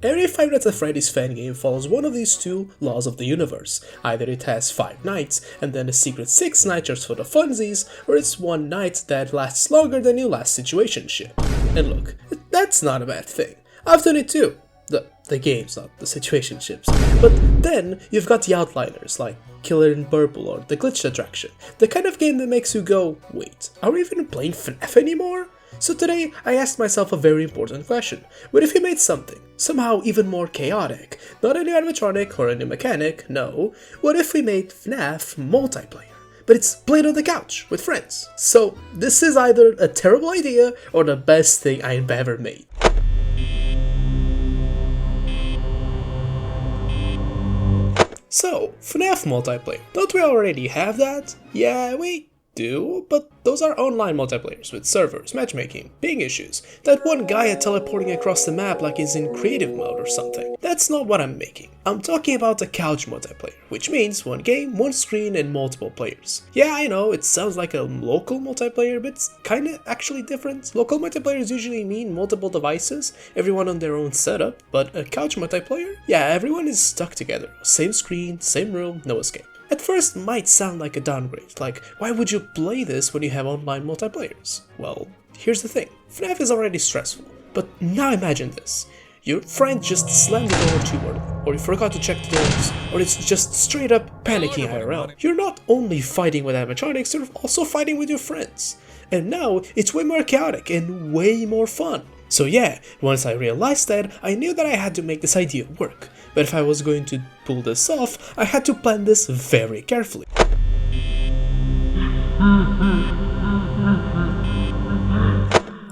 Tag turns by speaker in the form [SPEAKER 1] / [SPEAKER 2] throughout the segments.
[SPEAKER 1] Every Five Nights at Freddy's fan game follows one of these two laws of the universe. Either it has 5 nights and then a secret 6 night just for the funsies, or it's one night that lasts longer than your last situationship. And look, that's not a bad thing. I've done it too. The games, not the situationships. But then you've got the outliers like Killer in Purple or the Glitched Attraction, the kind of game that makes you go, wait, are we even playing FNAF anymore? So today I asked myself a very important question. What if you made something, somehow even more chaotic? Not a new animatronic or a new mechanic, no. What if we made FNAF multiplayer? But it's played on the couch with friends. So this is either a terrible idea or the best thing I've ever made. So, FNAF multiplayer. Don't we already have that? Yeah, we do, but those are online multiplayers with servers, matchmaking, ping issues, that one guy teleporting across the map like he's in creative mode or something. That's not what I'm making. I'm talking about a couch multiplayer, which means one game, one screen, and multiple players. Yeah, I know, it sounds like a local multiplayer, but it's kinda actually different. Local multiplayers usually mean multiple devices, everyone on their own setup, but a couch multiplayer? Yeah, everyone is stuck together. Same screen, same room, no escape. At first might sound like a downgrade, like why would you play this when you have online multiplayers? Well, here's the thing, FNAF is already stressful, but now imagine this. Your friend just slammed the door too early, or you forgot to check the doors, or it's just straight up panicking IRL. You're not only fighting with animatronics, you're also fighting with your friends. And now it's way more chaotic and way more fun. So yeah, once I realized that, I knew that I had to make this idea work. But if I was going to pull this off, I had to plan this very carefully.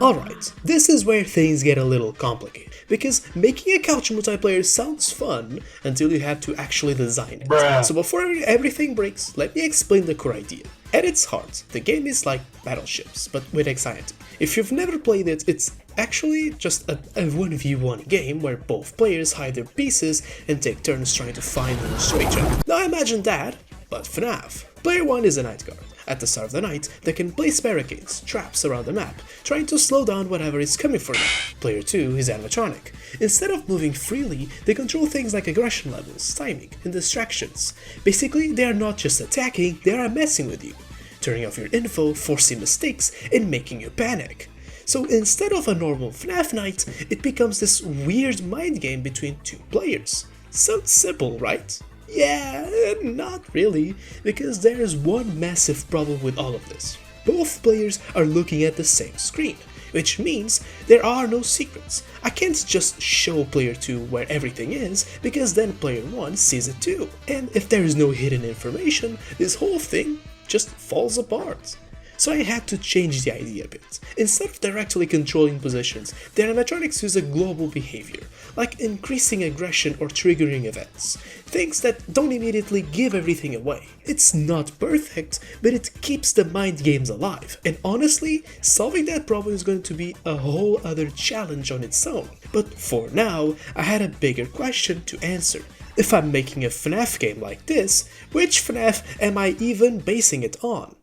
[SPEAKER 1] Alright, this is where things get a little complicated, because making a couch multiplayer sounds fun until you have to actually design it. So before everything breaks, let me explain the core idea. At its heart, the game is like battleships, but with anxiety. If you've never played it, it's actually just a 1v1 game where both players hide their pieces and take turns trying to find and destroy each other. Now imagine that, but FNAF. Player 1 is a night guard. At the start of the night, they can place barricades, traps around the map, trying to slow down whatever is coming for them. Player 2 is animatronic. Instead of moving freely, they control things like aggression levels, timing, and distractions. Basically, they are not just attacking, they are messing with you, turning off your info, forcing mistakes, and making you panic. So instead of a normal FNAF night, it becomes this weird mind game between two players. Sounds simple, right? Yeah, not really, because there is one massive problem with all of this. Both players are looking at the same screen, which means there are no secrets. I can't just show player 2 where everything is, because then player 1 sees it too. And if there is no hidden information, this whole thing just falls apart. So I had to change the idea a bit. Instead of directly controlling positions, the animatronics use a global behavior, like increasing aggression or triggering events. Things that don't immediately give everything away. It's not perfect, but it keeps the mind games alive. And honestly, solving that problem is going to be a whole other challenge on its own. But for now, I had a bigger question to answer. If I'm making a FNAF game like this, which FNAF am I even basing it on?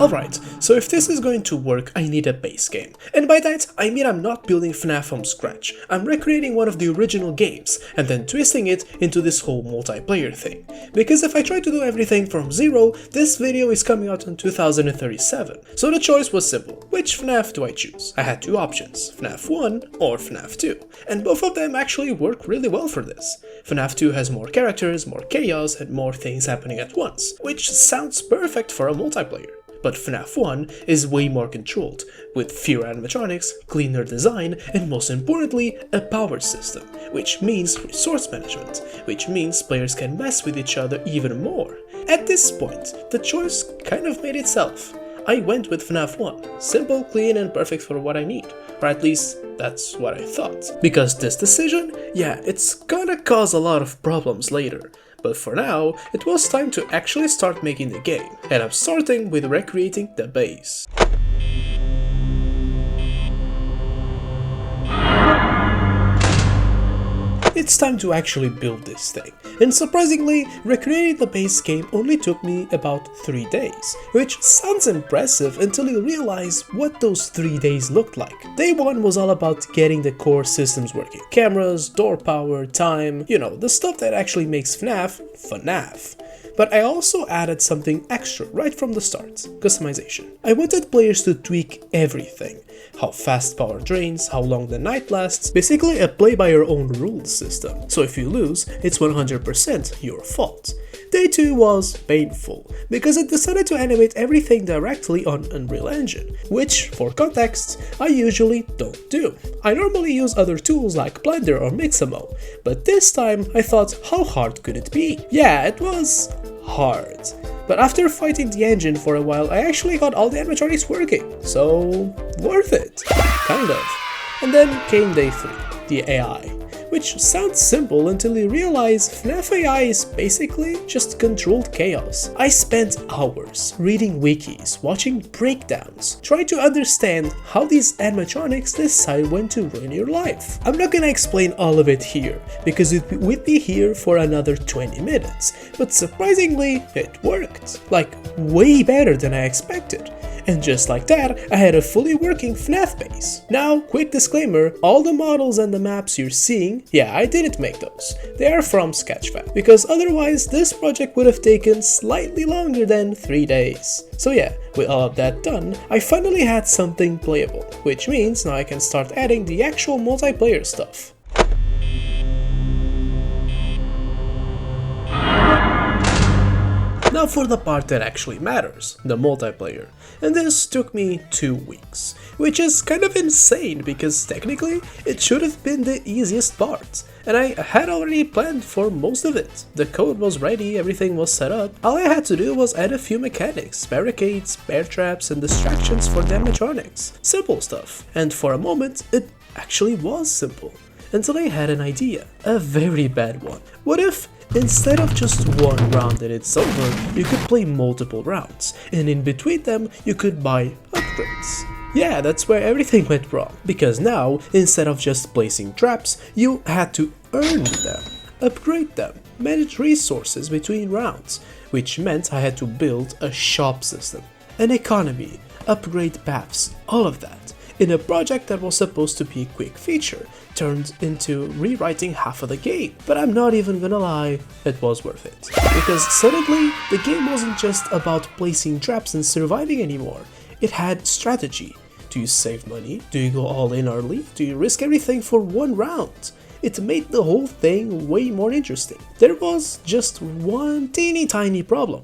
[SPEAKER 1] Alright, so if this is going to work, I need a base game. And by that, I mean I'm not building FNAF from scratch. I'm recreating one of the original games, and then twisting it into this whole multiplayer thing. Because if I try to do everything from zero, this video is coming out in 2037. So the choice was simple. Which FNAF do I choose? I had two options, FNAF 1 or FNAF 2. And both of them actually work really well for this. FNAF 2 has more characters, more chaos, and more things happening at once, which sounds perfect for a multiplayer. But FNAF 1 is way more controlled, with fewer animatronics, cleaner design, and most importantly, a power system, which means resource management, which means players can mess with each other even more. At this point, the choice kind of made itself. I went with FNAF 1, simple, clean, and perfect for what I need, or at least that's what I thought. Because this decision, yeah, it's gonna cause a lot of problems later. But for now, it was time to actually start making the game, and I'm starting with recreating the base. It it's time to actually build this thing. And surprisingly, recreating the base game only took me about 3 days, which sounds impressive until you realize what those 3 days looked like. Day 1 was all about getting the core systems working. Cameras, door power, time, you know, the stuff that actually makes FNAF, FNAF. But I also added something extra right from the start, customization. I wanted players to tweak everything. How fast power drains, how long the night lasts, basically a play by your own rules system. So if you lose, it's 100% your fault. Day 2 was painful, because it decided to animate everything directly on Unreal Engine, which, for context, I usually don't do. I normally use other tools like Blender or Mixamo, but this time I thought, how hard could it be? Yeah, it was hard. But after fighting the engine for a while, I actually got all the animatronics working, so worth it, kind of. And then came day 3, the AI, which sounds simple until you realize FNAF AI is basically just controlled chaos. I spent hours reading wikis, watching breakdowns, trying to understand how these animatronics decide when to ruin your life. I'm not gonna explain all of it here, because we'd be here for another 20 minutes, but surprisingly, it worked. Like, way better than I expected. And just like that, I had a fully working FNAF base. Now, quick disclaimer, all the models and the maps you're seeing, yeah, I didn't make those. They are from Sketchfab, because otherwise this project would have taken slightly longer than 3 days. So yeah, with all of that done, I finally had something playable, which means now I can start adding the actual multiplayer stuff. Now for the part that actually matters, the multiplayer. And this took me 2 weeks, which is kind of insane because technically it should have been the easiest part. And I had already planned for most of it. The code was ready, everything was set up. All I had to do was add a few mechanics, barricades, bear traps and distractions for the animatronics. Simple stuff. And for a moment, it actually was simple. Until I had an idea. A very bad one. What if, instead of just one round and it's over, you could play multiple rounds, and in between them, you could buy upgrades? Yeah, that's where everything went wrong, because now, instead of just placing traps, you had to earn them, upgrade them, manage resources between rounds, which meant I had to build a shop system, an economy, upgrade paths, all of that, in a project that was supposed to be a quick feature, turned into rewriting half of the game. But I'm not even gonna lie, it was worth it. Because suddenly, the game wasn't just about placing traps and surviving anymore. It had strategy. Do you save money? Do you go all in early? Do you risk everything for one round? It made the whole thing way more interesting. There was just one teeny tiny problem.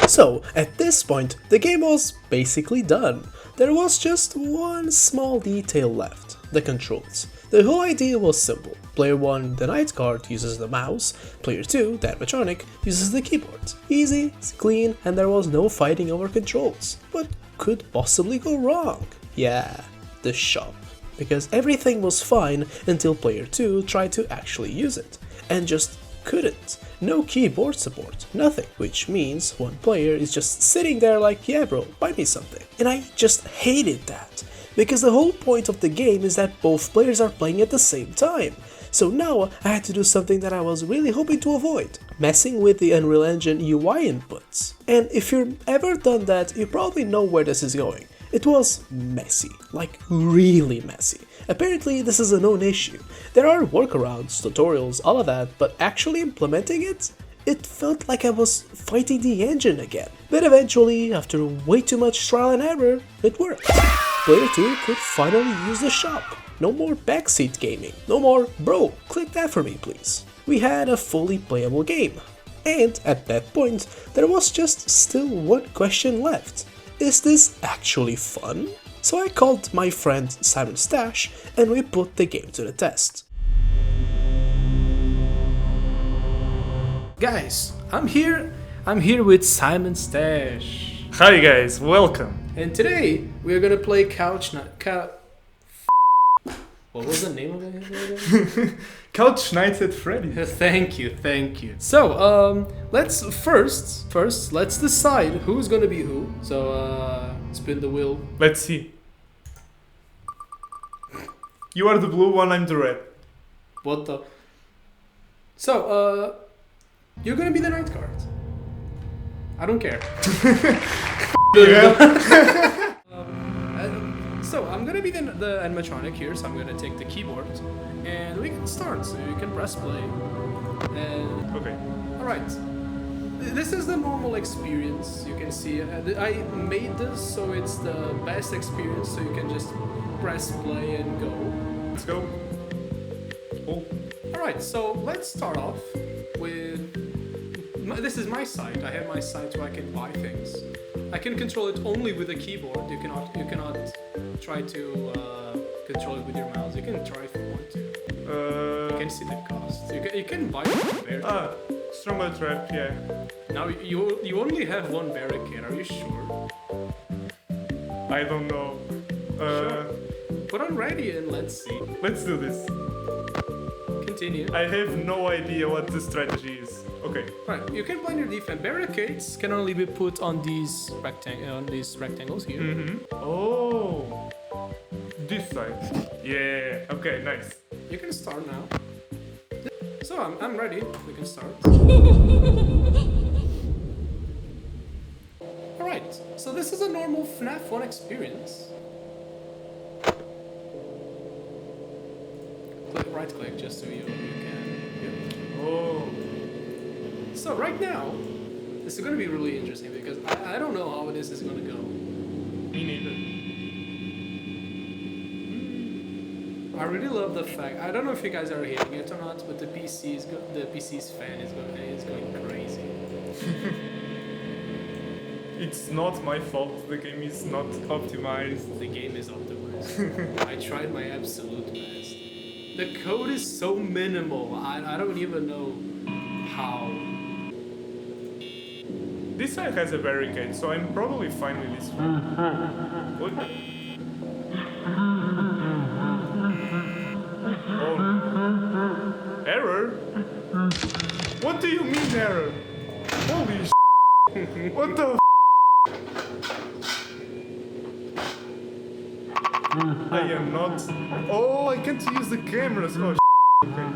[SPEAKER 1] So, at this point, the game was basically done. There was just one small detail left, the controls. The whole idea was simple. Player 1, the night guard, uses the mouse, player 2, the animatronic, uses the keyboard. Easy, clean, and there was no fighting over controls. What could possibly go wrong? Yeah, the shop. Because everything was fine until player 2 tried to actually use it, and just couldn't. No keyboard support, nothing, which means one player is just sitting there like, yeah bro, buy me something. And I just hated that, because the whole point of the game is that both players are playing at the same time. So now I had to do something that I was really hoping to avoid, messing with the Unreal Engine UI inputs. And if you've ever done that, you probably know where this is going. It was messy, like really messy. Apparently this is a known issue. There are workarounds, tutorials, all of that, but actually implementing it? It felt like I was fighting the engine again. But eventually, after way too much trial and error, it worked. Player 2 could finally use the shop. No more backseat gaming. No more, bro, click that for me please. We had a fully playable game. And at that point, there was just still one question left. Is this actually fun? So I called my friend Simon Stash and we put the game to the test.
[SPEAKER 2] Guys, I'm here with Simon Stash.
[SPEAKER 3] Hi guys, welcome.
[SPEAKER 2] And today we're gonna play What was the name of it again?
[SPEAKER 3] Couch Nights at Freddy's.
[SPEAKER 2] Thank you, thank you. So, let's first, let's decide who's gonna be who. So, spin the wheel.
[SPEAKER 3] Let's see. You are the blue one, I'm the red.
[SPEAKER 2] What the? So, you're gonna be the night guard. I don't care. So, I'm gonna be the animatronic here, so I'm gonna take the keyboard. And we can start, so you can press play. And
[SPEAKER 3] Okay.
[SPEAKER 2] alright. This is the normal experience. You can see I made this so it's the best experience, so you can just press play and go.
[SPEAKER 3] Let's go. Oh.
[SPEAKER 2] Alright, so let's start off with... This is my site. I have my site where I can buy things. I can control it only with a keyboard. You cannot try to control it with your mouse. You can try if you want to. You can see the cost. You can buy one barricade.
[SPEAKER 3] Stronger trap, yeah.
[SPEAKER 2] Now you only have one barricade. Are you sure?
[SPEAKER 3] I don't know.
[SPEAKER 2] Sure. Put on ready and let's see.
[SPEAKER 3] Let's do this.
[SPEAKER 2] Continue.
[SPEAKER 3] I have no idea what the strategy is. Okay.
[SPEAKER 2] Right, you can plan your defense. Barricades can only be put on these rectangles here.
[SPEAKER 3] Mm-hmm. Oh, this side. Yeah. Okay. Nice.
[SPEAKER 2] You can start now. So I'm ready. We can start. All right. So this is a normal FNAF 1 experience. Right click just so you can. Yeah.
[SPEAKER 3] Oh.
[SPEAKER 2] So right now, this is going to be really interesting because I don't know how this is going to go.
[SPEAKER 3] Me neither.
[SPEAKER 2] I really love the fact, I don't know if you guys are hating it or not, but the PC's fan is going crazy.
[SPEAKER 3] It's not my fault. The game is not optimized.
[SPEAKER 2] The game is optimized. I tried my absolute best. The code is so minimal. I don't even know how.
[SPEAKER 3] This side has a barricade, so I'm probably fine with this one. What? Oh no. Error? What do you mean error? Holy sh**. What the f***? I am not... Oh, I can't use the cameras. Oh, sh**. Okay.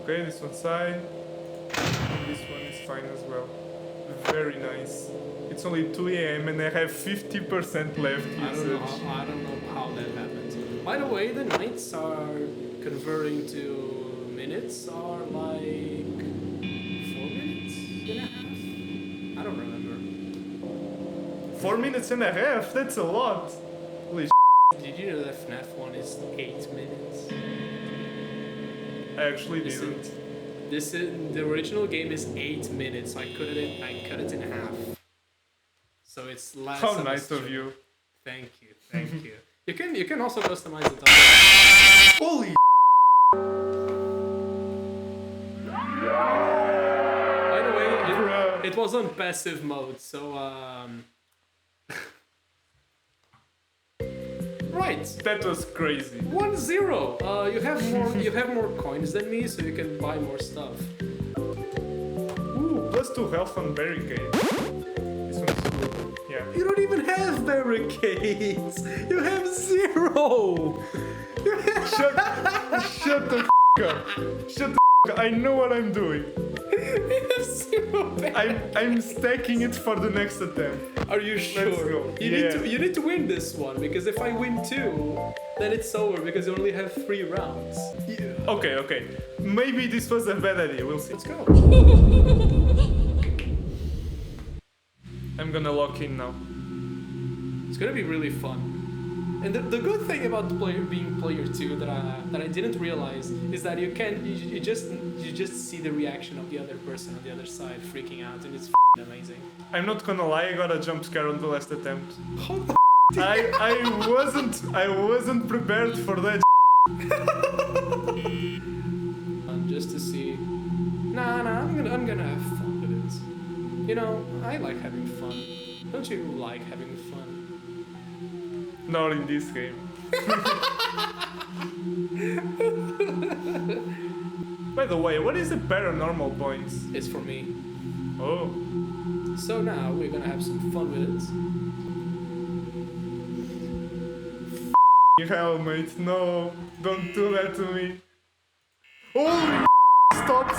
[SPEAKER 3] Okay, this one side. And this one is fine as well. Very nice. It's only 2 AM and I have 50% left
[SPEAKER 2] I don't know how that happens. By the way, the nights are converting to minutes are like 4 minutes and a half? I don't remember.
[SPEAKER 3] 4 minutes and a half? That's a lot. Holy sh**.
[SPEAKER 2] Did you know that FNAF 1 is 8 minutes?
[SPEAKER 3] I actually didn't.
[SPEAKER 2] The original game is 8 minutes. So I cut it in half. So it's less.
[SPEAKER 3] How nice of you.
[SPEAKER 2] Thank you. You can also customize the top.
[SPEAKER 3] Holy
[SPEAKER 2] By the way, it was on passive mode, so Right.
[SPEAKER 3] That was crazy.
[SPEAKER 2] 1-0. You have more coins than me, so you can buy more stuff.
[SPEAKER 3] Ooh, +2 health on barricade. This one's good. Yeah.
[SPEAKER 2] You don't even have barricades. You have 0.
[SPEAKER 3] Shut the f*** up. Shut the f*** up. I know what I'm doing.
[SPEAKER 2] You have 0 barricades.
[SPEAKER 3] I'm stacking it for the next attempt.
[SPEAKER 2] Are you sure?
[SPEAKER 3] Let's go.
[SPEAKER 2] You need to win this one, because if I win 2, then it's over because you only have 3 rounds. Yeah.
[SPEAKER 3] Okay. Maybe this was a bad idea. We'll see.
[SPEAKER 2] Let's go.
[SPEAKER 3] I'm gonna lock in now.
[SPEAKER 2] It's gonna be really fun. And the good thing about being player 2 that I didn't realize is that you just see the reaction of the other person on the other side freaking out, and it's amazing.
[SPEAKER 3] I'm not gonna lie, I got a jump scare on the last attempt.
[SPEAKER 2] How the
[SPEAKER 3] I wasn't prepared for that.
[SPEAKER 2] Just to see. Nah, I'm gonna have fun with it. You know, I like having fun. Don't you like having fun?
[SPEAKER 3] Not in this game. the way, what is the paranormal points?
[SPEAKER 2] It's for me.
[SPEAKER 3] Oh.
[SPEAKER 2] So now we're gonna have some fun with it.
[SPEAKER 3] Hell, mate, no. Don't do that to me. Oh, stop.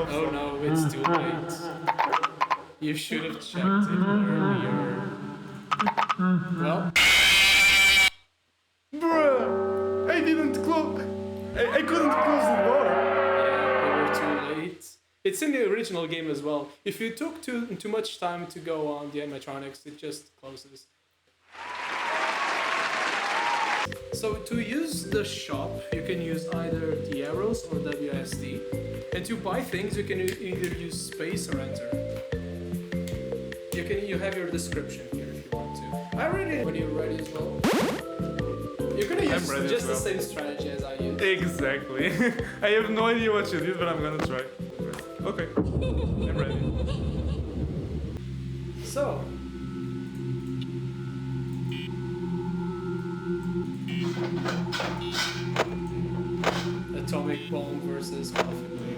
[SPEAKER 2] Oh no, it's too late. You should have checked it earlier. Well,
[SPEAKER 3] bruh, I didn't close. I couldn't close the door.
[SPEAKER 2] yeah, we were too late. It's in the original game as well. If you took too much time to go on the animatronics, it just closes. So to use the shop, you can use either the arrows or WSD. And to buy things, you can either use space or enter. You have your description here if you want to. I read it when you're ready as well. You're gonna use just the same strategy as I used.
[SPEAKER 3] Exactly. I have no idea what you did, but I'm gonna try. Okay, I'm ready.
[SPEAKER 2] So, atomic bomb versus coffin baby.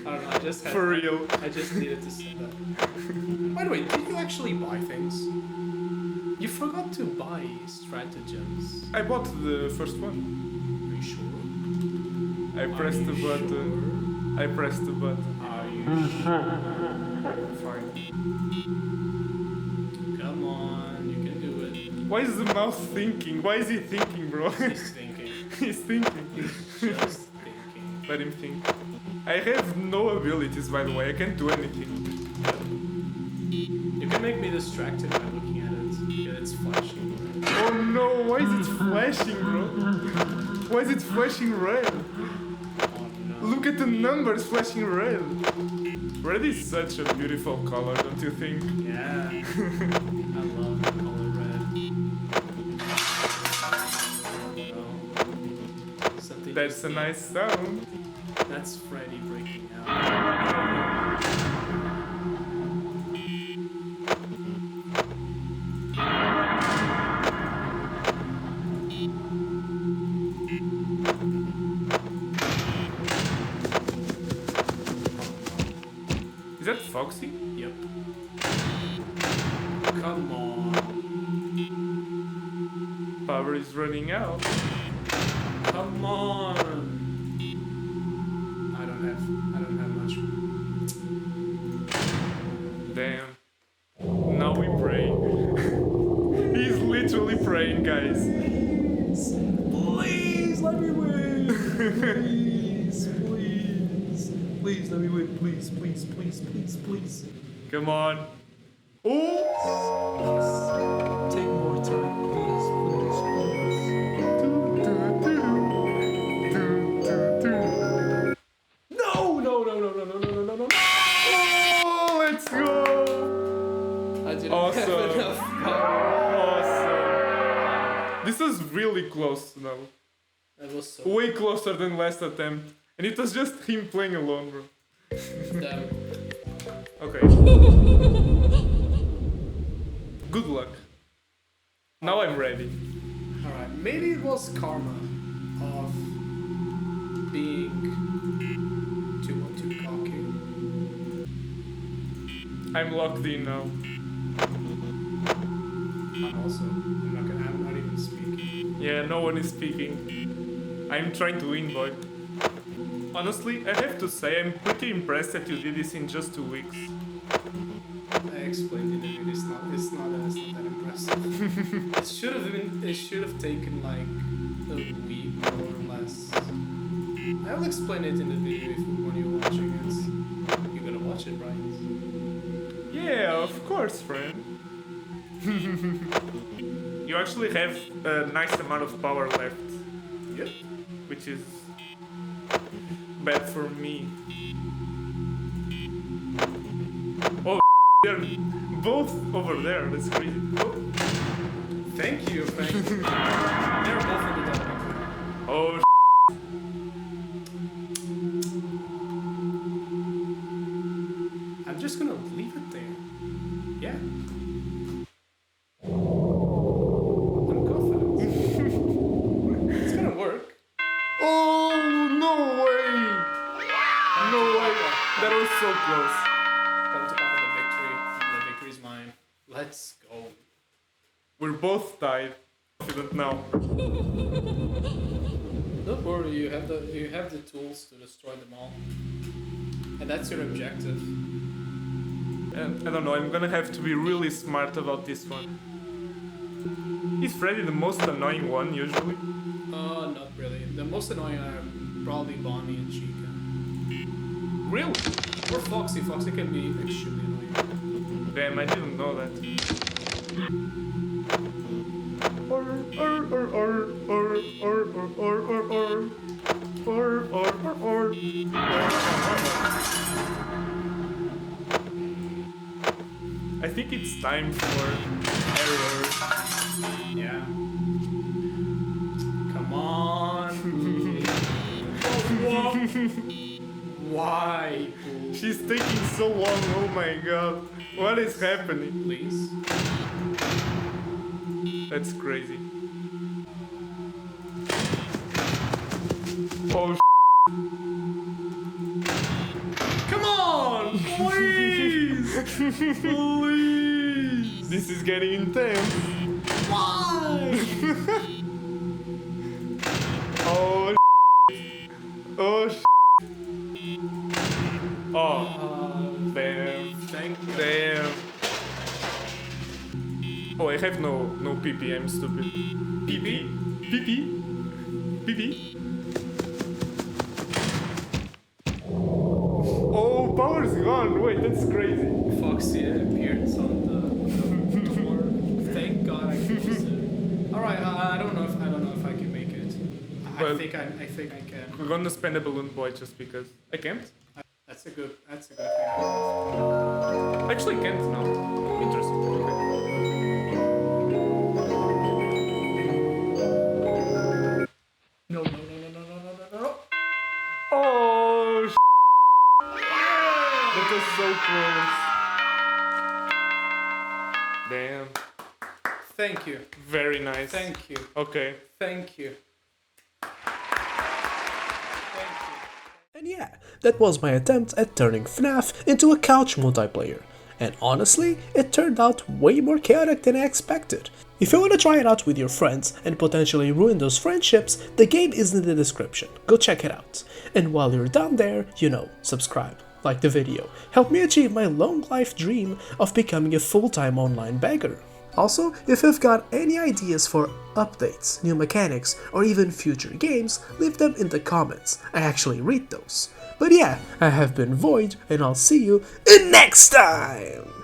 [SPEAKER 2] I don't know. I just had
[SPEAKER 3] For real.
[SPEAKER 2] I just needed to say that. By the way, did you actually buy things? You forgot to buy stratagems.
[SPEAKER 3] I bought the first one.
[SPEAKER 2] Are you sure?
[SPEAKER 3] I pressed the button. I pressed the button.
[SPEAKER 2] Are you sure?
[SPEAKER 3] Fine.
[SPEAKER 2] Come on, you can do it.
[SPEAKER 3] Why is the mouse thinking? Why is he thinking, bro?
[SPEAKER 2] He's thinking.
[SPEAKER 3] He's thinking.
[SPEAKER 2] He's just thinking.
[SPEAKER 3] Let him think. I have no abilities, by the way. I can't do anything.
[SPEAKER 2] You can make me distracted by looking at it. Yeah, it's flashing.
[SPEAKER 3] Oh no, why is it flashing, bro? Why is it flashing red?
[SPEAKER 2] Oh no.
[SPEAKER 3] Look at the numbers flashing red. Red is such a beautiful color, don't you think?
[SPEAKER 2] Yeah. I love the color red. Oh, something.
[SPEAKER 3] That's a nice sound.
[SPEAKER 2] That's Freddy breaking out.
[SPEAKER 3] Is that Foxy?
[SPEAKER 2] Yep. Come on.
[SPEAKER 3] Power is running out.
[SPEAKER 2] Come on. I don't have much.
[SPEAKER 3] Damn. Now we pray. He's literally praying, guys.
[SPEAKER 2] Please let me win. Please let me win. Please.
[SPEAKER 3] Come on. Oh!
[SPEAKER 2] Take more time, please. No.
[SPEAKER 3] Oh, let's go!
[SPEAKER 2] I didn't
[SPEAKER 3] Awesome.
[SPEAKER 2] have enough power.
[SPEAKER 3] Awesome. This is really close now.
[SPEAKER 2] That was so
[SPEAKER 3] Way closer than last attempt. And it was just him playing alone, bro.
[SPEAKER 2] damn.
[SPEAKER 3] Okay. Good luck. Now I'm ready.
[SPEAKER 2] Alright, maybe it was karma of being too cocky.
[SPEAKER 3] I'm locked in now.
[SPEAKER 2] I'm not even speaking.
[SPEAKER 3] Yeah, no one is speaking. I'm trying to win, boy. Honestly, I have to say I'm pretty impressed that you did this in just 2 weeks.
[SPEAKER 2] I explained in the video, it's not that impressive. It should have taken like a week or less. I'll explain it in the video when you're watching it. You're gonna watch it, right?
[SPEAKER 3] Yeah, of course, friend. You actually have a nice amount of power left.
[SPEAKER 2] Yep.
[SPEAKER 3] Which is bad for me. Oh, they're both over there. That's crazy. Oh.
[SPEAKER 2] Thank you, Frank. They're both in the dark.
[SPEAKER 3] Oh.
[SPEAKER 2] I'm just gonna leave it there. Yeah. I'm confident. It's gonna work.
[SPEAKER 3] Oh no! That was so close.
[SPEAKER 2] Come to Papa the victory. The victory's mine. Let's go.
[SPEAKER 3] We're both tied. Confident now.
[SPEAKER 2] Don't worry, you have the tools to destroy them all. And that's your objective.
[SPEAKER 3] And I don't know, I'm gonna have to be really smart about this one. Is Freddy the most annoying one usually?
[SPEAKER 2] Not really. The most annoying are probably Bonnie and Chica.
[SPEAKER 3] Really?
[SPEAKER 2] Or Foxy. Foxy can be extremely annoying.
[SPEAKER 3] Damn, I didn't know that. I think it's time for error.
[SPEAKER 2] Yeah. Come on. Why?
[SPEAKER 3] She's taking so long, oh my god. What is happening?
[SPEAKER 2] Please.
[SPEAKER 3] That's crazy. Oh,
[SPEAKER 2] Come on! Please! Please!
[SPEAKER 3] this is getting intense.
[SPEAKER 2] Why?
[SPEAKER 3] Oh, oh, oh, damn, damn. Oh, I have no PP, I'm stupid. PP? PP? PP? Oh, power's gone. Wait, that's crazy.
[SPEAKER 2] Foxy appears on the door. Thank God I closed it. Alright, I don't know if I can make it.
[SPEAKER 3] Well,
[SPEAKER 2] I think I can.
[SPEAKER 3] We're gonna spend a balloon boy just because. I can't?
[SPEAKER 2] That's a good thing.
[SPEAKER 3] Actually can't, no. Interesting, okay.
[SPEAKER 2] No.
[SPEAKER 3] Oh, that was so close. Damn.
[SPEAKER 2] Thank you.
[SPEAKER 3] Very nice.
[SPEAKER 2] Thank you.
[SPEAKER 3] Okay.
[SPEAKER 2] Thank you.
[SPEAKER 1] And yeah, that was my attempt at turning FNAF into a couch multiplayer. And honestly, it turned out way more chaotic than I expected. If you want to try it out with your friends and potentially ruin those friendships, the game is in the description, go check it out. And while you're down there, subscribe, like the video, help me achieve my long life dream of becoming a full-time online beggar. Also, if you've got any ideas for updates, new mechanics, or even future games, leave them in the comments, I actually read those. But yeah, I have been Void, and I'll see you next time!